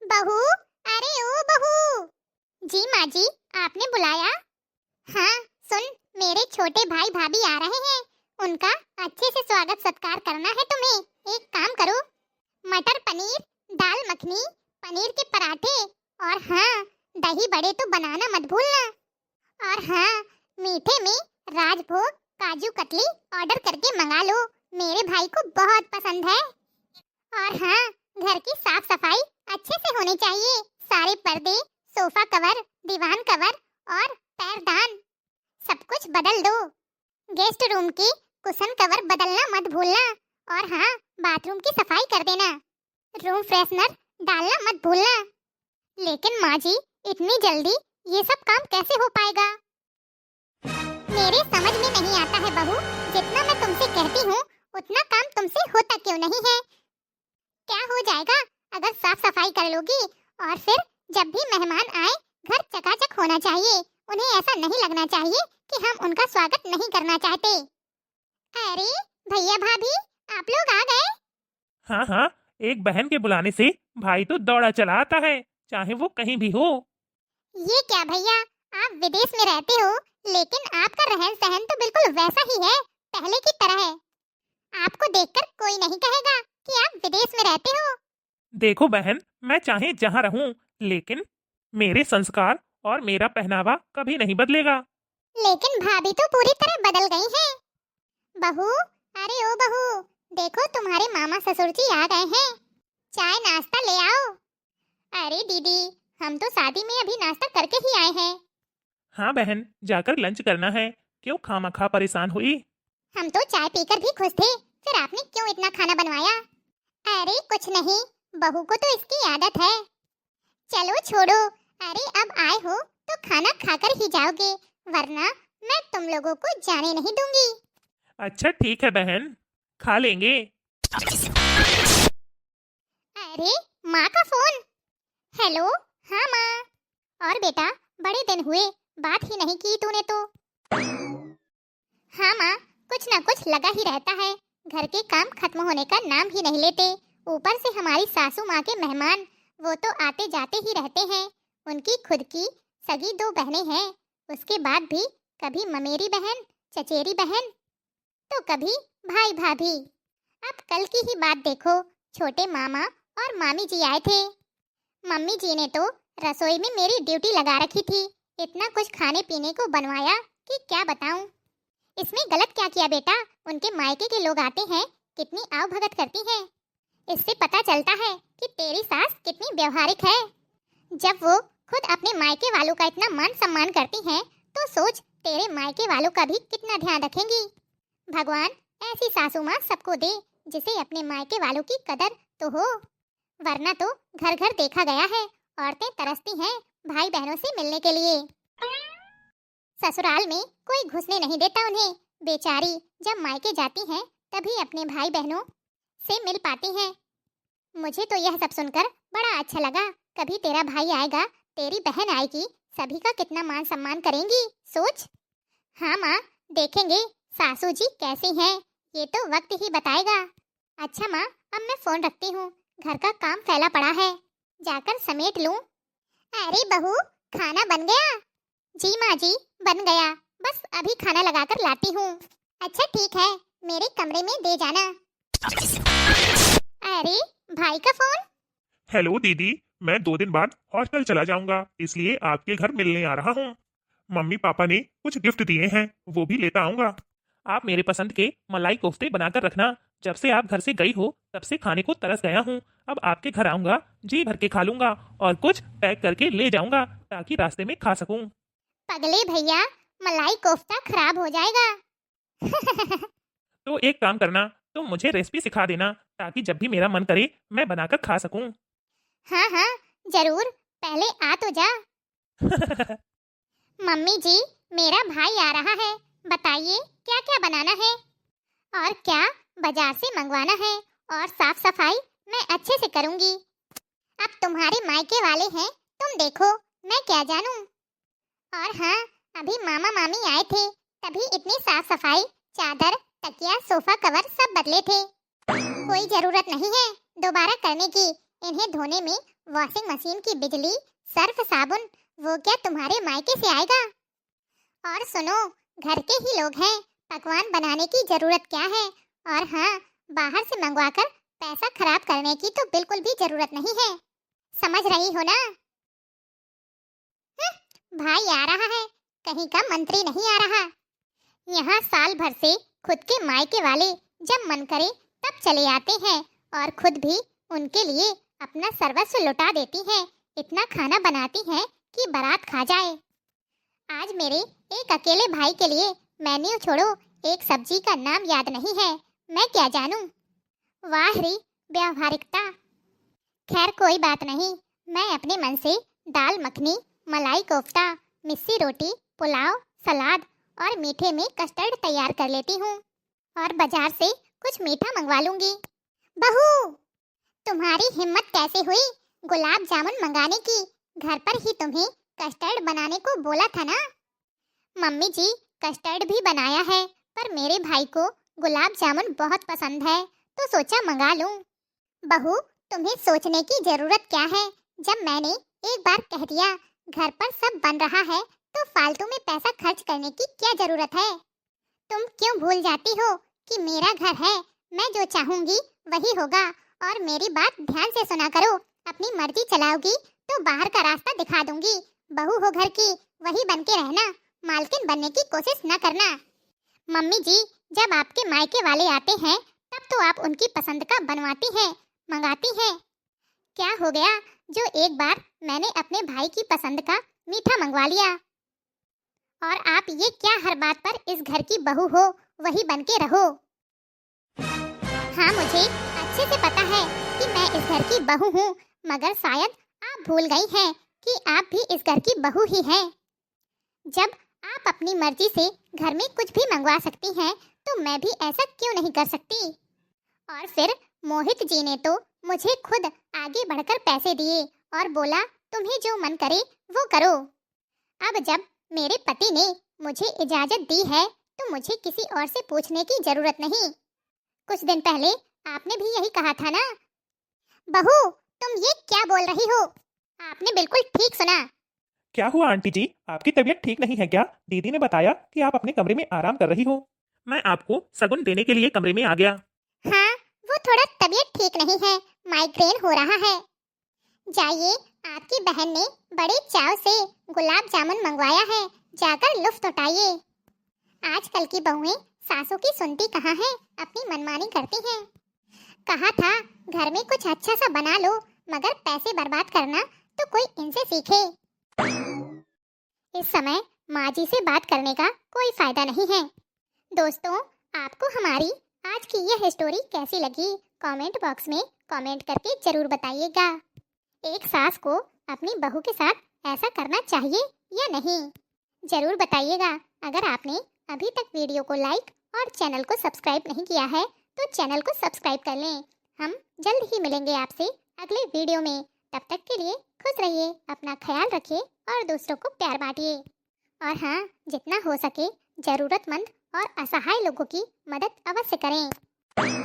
बहू, अरे ओ बहू। जी माँ जी, आपने बुलाया? हाँ सुन, मेरे छोटे भाई भाभी आ रहे हैं, उनका अच्छे से स्वागत सत्कार करना है तुम्हें। एक काम करो, मटर पनीर, दाल मखनी, पनीर के पराठे और हाँ, दही बड़े तो बनाना मत भूलना। और हाँ, मीठे में राजभोग काजू कतली ऑर्डर करके मंगा लो, मेरे भाई को बहुत पसंद है। और हाँ, घर की साफ सफाई अच्छे से होनी चाहिए, सारे पर्दे, सोफा कवर, दीवान कवर और पैरदान सब कुछ बदल दो। गेस्ट रूम के कुशन कवर बदलना मत भूलना। और हाँ, बाथरूम की सफाई कर देना, रूम फ्रेशनर डालना मत भूलना। लेकिन माँ जी, इतनी जल्दी ये सब काम कैसे हो पाएगा? मेरे समझ में नहीं आता है बहू, जितना मैं तुमसे कहती हूँ उतना काम तुमसे होता क्यों नहीं है? क्या हो जाएगा अगर साफ सफाई कर लोगी? और फिर जब भी मेहमान आए, घर चकाचक होना चाहिए, उन्हें ऐसा नहीं लगना चाहिए कि हम उनका स्वागत नहीं करना चाहते। अरे भैया भाभी, आप लोग आ गए? हाँ हाँ, एक बहन के बुलाने से भाई तो दौड़ा चला आता है, चाहे वो कहीं भी हो। ये क्या भैया, आप विदेश में रहते हो, लेकिन आपका रहन सहन तो बिल्कुल वैसा ही है, पहले की तरह है। आपको देखकर कोई नहीं कहेगा कि आप विदेश में रहते हो। देखो बहन, मैं चाहे जहाँ रहूं, लेकिन मेरे संस्कार और मेरा पहनावा कभी नहीं बदलेगा। लेकिन भाभी तो पूरी तरह बदल गई हैं। बहू, अरे ओ बहू, देखो तुम्हारे मामा ससुर जी आ गए हैं, चाय नाश्ता ले आओ। अरे दीदी, हम तो शादी में अभी नाश्ता करके ही आए हैं। हाँ बहन, जाकर लंच करना है, क्यों खामखा परेशान हुई? हम तो चाय पीकर भी खुश थे, फिर आपने क्यों इतना खाना बनवाया? अरे कुछ नहीं, बहू को तो इसकी आदत है। चलो छोड़ो, अरे अब आए हो तो खाना खाकर ही जाओगे, वरना मैं तुम लोगों को जाने नहीं दूंगी। अच्छा ठीक है बहन, खा लेंगे। अरे माँ का फोन। हेलो, हाँ माँ। और बेटा, बड़े दिन हुए, बात ही नहीं की तूने तो। हाँ माँ, कुछ ना कुछ लगा ही रहता है, घर के काम खत्म होने का नाम ही नहीं लेते। ऊपर से हमारी सासू माँ के मेहमान, वो तो आते जाते ही रहते हैं। उनकी खुद की सगी 2 बहनें हैं, उसके बाद भी कभी ममेरी बहन, चचेरी बहन, तो कभी भाई भाभी। अब कल की ही बात देखो, छोटे मामा और मामी जी आए थे। मम्मी जी ने तो रसोई में मेरी ड्यूटी लगा रखी थी, इतना कुछ खाने पीने को बनवाया कि क्या बताऊं। इसमें गलत क्या किया बेटा? उनके मायके के लोग आते हैं, कितनी आव भगत करती हैं। इससे पता चलता है कि तेरी सास कितनी व्यवहारिक है। जब वो खुद अपने मायके वालों का इतना मान सम्मान करती हैं, तो सोच तेरे मायके वालों का भी कितना ध्यान रखेंगी। भगवान ऐसी सासू माँ सबको दे, जिसे अपने मायके वालों की कदर तो हो, वरना तो घर घर देखा गया है, औरतें तरसती हैं भाई बहनों से मिलने के लिए। ससुराल में कोई घुसने नहीं देता उन्हें, बेचारी जब मायके जाती हैं तभी अपने भाई बहनों से मिल पाती हैं। मुझे तो यह सब सुनकर बड़ा अच्छा लगा। कभी तेरा भाई आएगा, तेरी बहन आएगी, सभी का कितना मान सम्मान करेंगी, सोच। हाँ माँ, देखेंगे सासू जी कैसी हैं, ये तो वक्त ही बताएगा। अच्छा माँ, अब मैं फोन रखती हूँ, घर का काम फैला पड़ा है, जाकर समेट लूँ। अरे बहू, खाना बन गया? जी माँ जी, बन गया, बस अभी खाना लगाकर लाती हूँ। अच्छा ठीक है, मेरे कमरे में दे जाना। अरे भाई का फोन। हेलो दीदी, मैं 2 दिन बाद हॉस्टल चला जाऊंगा, इसलिए आपके घर मिलने आ रहा हूँ। मम्मी पापा ने कुछ गिफ्ट दिए हैं, वो भी लेता आऊंगा। आप मेरे पसंद के मलाई कोफ्ते बनाकर रखना। जब से आप घर से गई हो तब से खाने को तरस गया हूँ। अब आपके घर आऊंगा, जी भर के खा लूंगा और कुछ पैक करके ले जाऊंगा ताकि रास्ते में खा सकूं। पगले भैया, मलाई कोफ्ता खराब हो जाएगा। तो एक काम करना, तुम मुझे रेसिपी सिखा देना ताकि जब भी मेरा मन करे मैं बनाकर खा सकूं। हाँ हाँ जरूर, पहले आ तो जा। मम्मी जी, मेरा भाई आ रहा है, बताइए क्या क्या बनाना है और क्या बाजार से मंगवाना है, और साफ सफाई मैं अच्छे से करूंगी। अब तुम्हारे मायके वाले हैं, तुम देखो, मैं क्या जानूं। और हाँ, अभी मामा मामी आए थे, तभी इतनी साफ सफाई, चादर, तकिया, सोफा कवर सब बदले थे। कोई जरूरत नहीं है दोबारा करने की, इन्हें धोने में वॉशिंग मशीन की बिजली, सर्फ साबुन वो क्या तुम्हारे मायके से आएगा? और सुनो, घर के ही लोग हैं, पकवान बनाने की जरूरत क्या है? और हाँ, बाहर से मंगवाकर पैसा खराब करने की तो बिल्कुल भी जरूरत नहीं है, समझ रही हो ना? भाई आ रहा है, कहीं का मंत्री नहीं आ रहा। यहाँ साल भर से खुद के मायके वाले जब मन करे तब चले आते हैं और खुद भी उनके लिए अपना सर्वस्व लुटा देती हैं। इतना खाना बनाती हैं कि बारात खा जाए। आज मेरे एक अकेले भाई के लिए मेन्यू छोड़ो, एक सब्जी का नाम याद नहीं है, मैं क्या जानूं। वाह रे व्यावहारिकता। खैर कोई बात नहीं, मैं अपने मन से दाल मखनी, मलाई कोफ्ता, मिस्सी रोटी, पुलाव, सलाद और मीठे में कस्टर्ड तैयार कर लेती हूँ और बाजार से कुछ मीठा मंगवा लूंगी। बहू, तुम्हारी हिम्मत कैसे हुई गुलाब जामुन मंगाने की? घर पर ही तुम्हें कस्टर्ड बनाने को बोला था ना? मम्मी जी, कस्टर्ड भी बनाया है, पर मेरे भाई को गुलाब जामुन बहुत पसंद है तो सोचा मंगा लूं। बहू, तुम्हें सोचने की जरूरत क्या है? जब मैंने एक बार कह दिया घर पर सब बन रहा है तो फालतू में पैसा खर्च करने की क्या जरूरत है? तुम क्यों भूल जाती हो कि मेरा घर है, मैं जो चाहूंगी वही होगा। और मेरी बात ध्यान से सुना करो, अपनी मर्जी चलाओगी तो बाहर का रास्ता दिखा दूंगी। बहू हो घर की, वही बन के रहना, मालकिन बनने की कोशिश न करना। मम्मी जी, जब आपके मायके वाले आते हैं तब तो आप उनकी पसंद का बनवाती हैं, मंगाती हैं। क्या हो गया जो एक बार मैंने अपने भाई की पसंद का मीठा मंगवा लिया? और आप ये क्या हर बात पर इस घर की बहू हो, वही बन के रहो। हाँ, मुझे अच्छे से पता है कि मैं इस घर की बहू हूँ, मगर शायद आप भूल गई हैं कि आप भी इस घर की बहू ही हैं। जब आप अपनी मर्जी से घर में कुछ भी मंगवा सकती हैं तो मैं भी ऐसा क्यों नहीं कर सकती? और फिर मोहित जी ने तो मुझे खुद आगे बढ़कर पैसे दिए और बोला तुम्हें जो मन करे वो करो। अब जब मेरे पति ने मुझे इजाजत दी है तो मुझे किसी और से पूछने की जरूरत नहीं। कुछ दिन पहले आपने भी यही कहा था ना? बहू, तुम ये क्या बोल रही हो? आपने बिल्कुल ठीक सुना। क्या हुआ आंटी जी, आपकी तबीयत ठीक नहीं है क्या? दीदी ने बताया कि आप अपने कमरे में आराम कर रही हो। मैं आपको सगुन देने के लिए कमरे में आ गया। हाँ, वो थोड़ा तबीयत ठीक नहीं है, माइग्रेन हो रहा है। जाइए, आपकी बहन ने बड़े चाव से गुलाब जामुन मंगवाया है, जाकर लुत्फ उठाइए। आजकल की बहुएं सासू की सुनती कहाँ है, अपनी मनमानी करती हैं। कहा था घर में कुछ अच्छा सा बना लो, मगर पैसे बर्बाद करना तो कोई इनसे सीखे। इस समय माँ जी से बात करने का कोई फायदा नहीं है। दोस्तों, आपको हमारी आज की यह स्टोरी कैसी लगी कमेंट बॉक्स में कमेंट करके जरूर बताइएगा। एक सास को अपनी बहू के साथ ऐसा करना चाहिए या नहीं, जरूर बताइएगा। अगर आपने अभी तक वीडियो को लाइक और चैनल को सब्सक्राइब नहीं किया है तो चैनल को सब्सक्राइब कर लें। हम जल्द ही मिलेंगे आपसे अगले वीडियो में। तब तक के लिए खुश रहिए, अपना ख्याल रखिए और दूसरों को प्यार बांटिए। और हाँ, जितना हो सके जरूरतमंद और असहाय लोगों की मदद अवश्य करें।